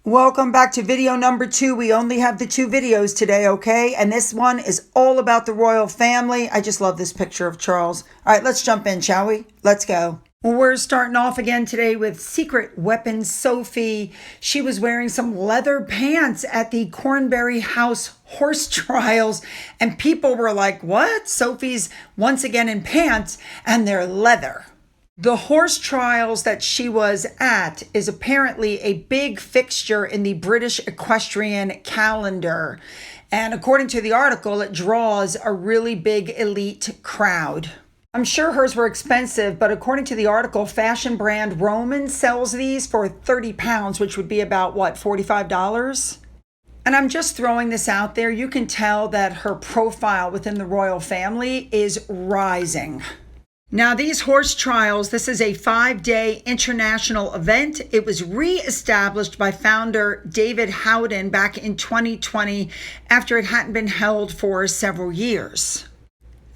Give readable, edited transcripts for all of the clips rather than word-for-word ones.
Welcome back to video number 2. We only have the 2 videos today, okay? And this one is all about the royal family. I just love this picture of Charles. All right, let's jump in, shall we? Let's go. Well, we're starting off again today with Secret Weapon Sophie. She was wearing some leather pants at the Cornbury House horse trials, and people were like, what? Sophie's once again in pants, and they're leather. The horse trials that she was at is apparently a big fixture in the British equestrian calendar. And according to the article, it draws a really big elite crowd. I'm sure hers were expensive, but according to the article, fashion brand Roman sells these for £30, which would be about, what, $45? And I'm just throwing this out there. You can tell that her profile within the royal family is rising. Now, these horse trials, this is a 5-day international event. It was re-established by founder David Howden back in 2020 after it hadn't been held for several years.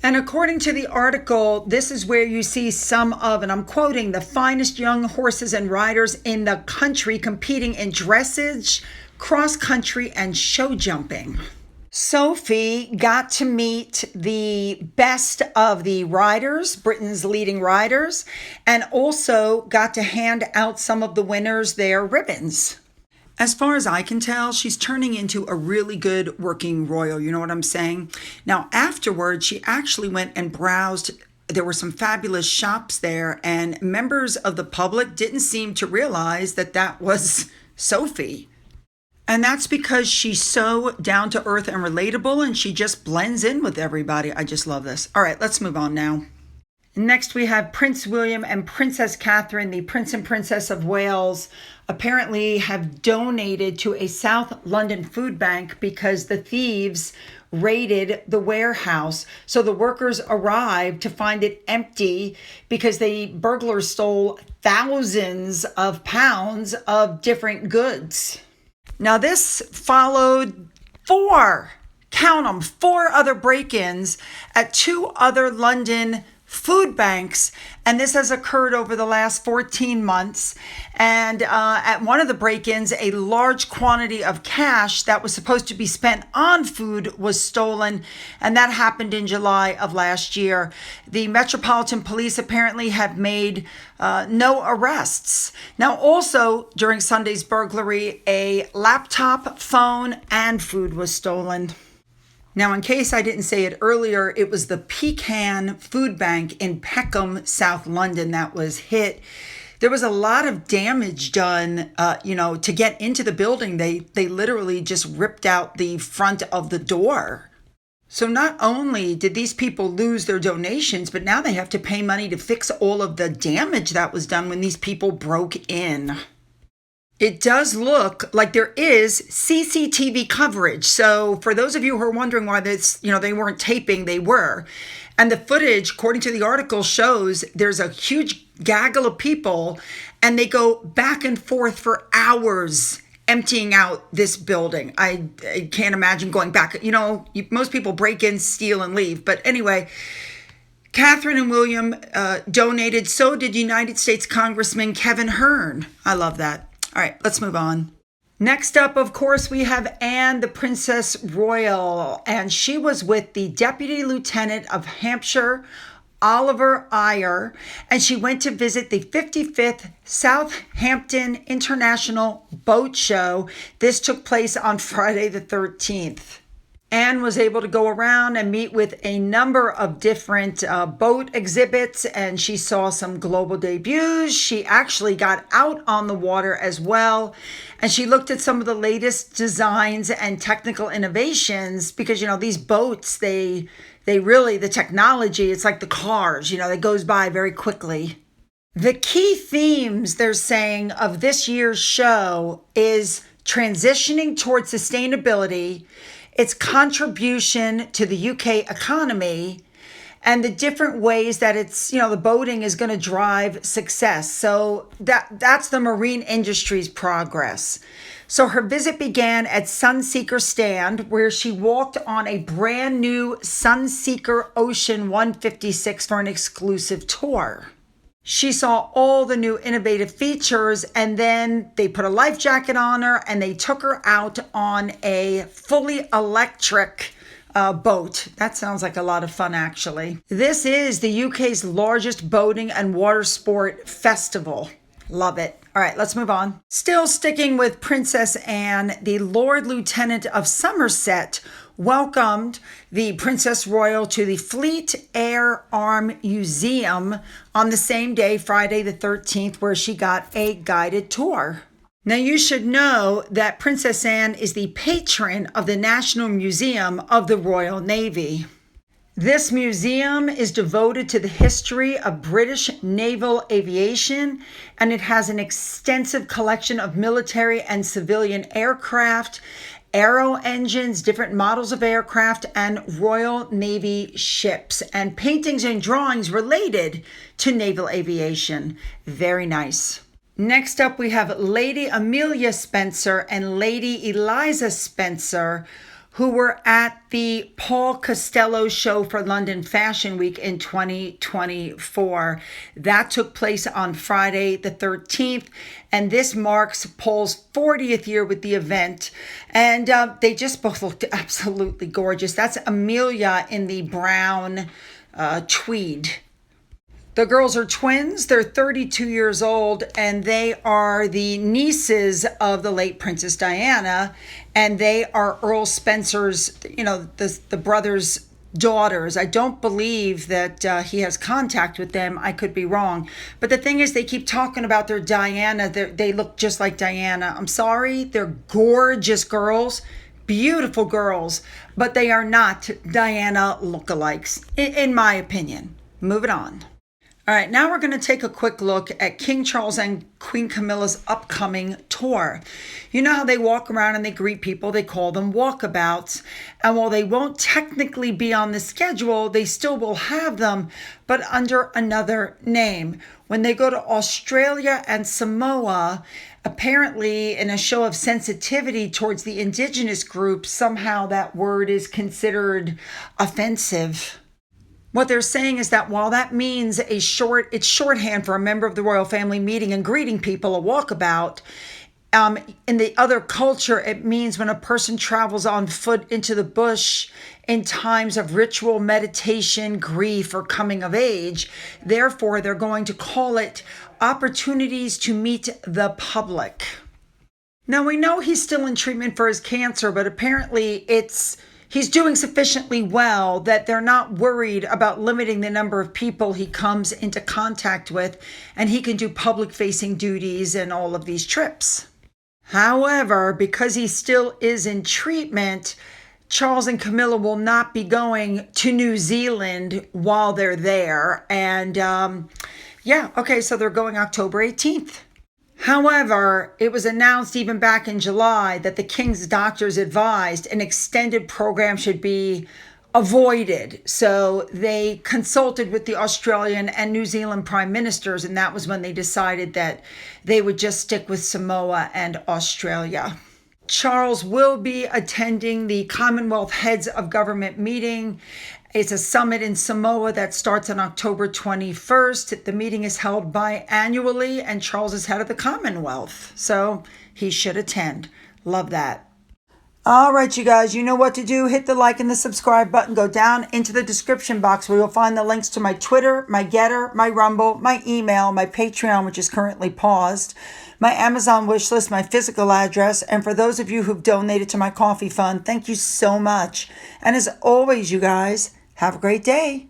And according to the article, this is where you see some of, and I'm quoting, the finest young horses and riders in the country competing in dressage, cross-country, and show jumping. Sophie got to meet the best of the riders, Britain's leading riders, and also got to hand out some of the winners their ribbons. As far as I can tell, she's turning into a really good working royal. You know what I'm saying? Now, afterwards, she actually went and browsed. There were some fabulous shops there, and members of the public didn't seem to realize that that was Sophie. And that's because she's so down to earth and relatable, and she just blends in with everybody. I just love this. All right, let's move on now. Next, we have Prince William and Princess Katherine, the Prince and Princess of Wales, apparently have donated to a South London food bank because the thieves raided the warehouse. So the workers arrived to find it empty because the burglars stole thousands of pounds of different goods. Now, this followed 4 other break-ins at 2 other London food banks, and this has occurred over the last 14 months. And at one of the break-ins, a large quantity of cash that was supposed to be spent on food was stolen, and that happened in July of last year. The Metropolitan Police apparently have made no arrests. Now, also during Sunday's burglary, a laptop, phone, and food was stolen. Now, in case I didn't say it earlier, it was the Pean Food Bank in Peckham, South London that was hit. There was a lot of damage done, to get into the building. They literally just ripped out the front of the door. So not only did these people lose their donations, but now they have to pay money to fix all of the damage that was done when these people broke in. It does look like there is CCTV coverage. So for those of you who are wondering why they weren't taping, they were. And the footage, according to the article, shows there's a huge gaggle of people and they go back and forth for hours emptying out this building. I can't imagine going back. Most people break in, steal, and leave. But anyway, Katherine and William donated. So did United States Congressman Kevin Hearn. I love that. All right, let's move on. Next up, of course, we have Anne, the Princess Royal, and she was with the Deputy Lieutenant of Hampshire, Oliver Eyre, and she went to visit the 55th Southampton International Boat Show. This took place on Friday the 13th. Anne was able to go around and meet with a number of different boat exhibits, and she saw some global debuts. She actually got out on the water as well, and she looked at some of the latest designs and technical innovations because, these boats, they really, the technology, it's like the cars, that goes by very quickly. The key themes, they're saying, of this year's show is transitioning towards sustainability, its contribution to the UK economy, and the different ways that it's, the boating is going to drive success. So that's the marine industry's progress. So her visit began at Sunseeker Stand, where she walked on a brand new Sunseeker Ocean 156 for an exclusive tour. She saw all the new innovative features, and then they put a life jacket on her and they took her out on a fully electric boat. That sounds like a lot of fun, actually. This is the UK's largest boating and water sport festival. Love it. All right, let's move on. Still sticking with Princess Anne, the Lord Lieutenant of Somerset welcomed the Princess Royal to the Fleet Air Arm Museum on the same day, Friday the 13th, where she got a guided tour. Now, you should know that Princess Anne is the patron of the National Museum of the Royal Navy. This museum is devoted to the history of British naval aviation, and it has an extensive collection of military and civilian aircraft, aero engines, different models of aircraft, and Royal Navy ships, and paintings and drawings related to naval aviation. Very nice. Next up, we have Lady Amelia Spencer and Lady Eliza Spencer, who were at the Paul Costello show for London Fashion Week in 2024. That took place on Friday the 13th, and this marks Paul's 40th year with the event. And they just both looked absolutely gorgeous. That's Amelia in the brown tweed. The girls are twins. They're 32 years old, and they are the nieces of the late Princess Diana, and they are Earl Spencer's, the brother's daughters. I don't believe that he has contact with them. I could be wrong. But the thing is, they keep talking about their Diana. They look just like Diana. I'm sorry. They're gorgeous girls. Beautiful girls. But they are not Diana lookalikes, in my opinion. Moving on. All right, now we're going to take a quick look at King Charles and Queen Camilla's upcoming tour. You know how they walk around and they greet people, they call them walkabouts. And while they won't technically be on the schedule, they still will have them, but under another name. When they go to Australia and Samoa, apparently in a show of sensitivity towards the indigenous groups, somehow that word is considered offensive. What they're saying is that while that means it's shorthand for a member of the royal family meeting and greeting people, a walkabout, in the other culture, it means when a person travels on foot into the bush in times of ritual meditation, grief, or coming of age. Therefore, they're going to call it opportunities to meet the public. Now, we know he's still in treatment for his cancer, but apparently he's doing sufficiently well that they're not worried about limiting the number of people he comes into contact with, and he can do public-facing duties and all of these trips. However, because he still is in treatment, Charles and Camilla will not be going to New Zealand while they're there. And so they're going October 18th. However, it was announced even back in July that the King's doctors advised an extended program should be avoided. So they consulted with the Australian and New Zealand prime ministers, and that was when they decided that they would just stick with Samoa and Australia. Charles will be attending the Commonwealth Heads of Government meeting. It's a summit in Samoa that starts on October 21st. The meeting is held biannually, and Charles is head of the Commonwealth, so he should attend. Love that. All right, you guys, you know what to do. Hit the like and the subscribe button. Go down into the description box where you'll find the links to my Twitter, my Gettr, my Rumble, my email, my Patreon, which is currently paused, my Amazon wish list, my physical address, and for those of you who've donated to my coffee fund, thank you so much. And as always, you guys, have a great day.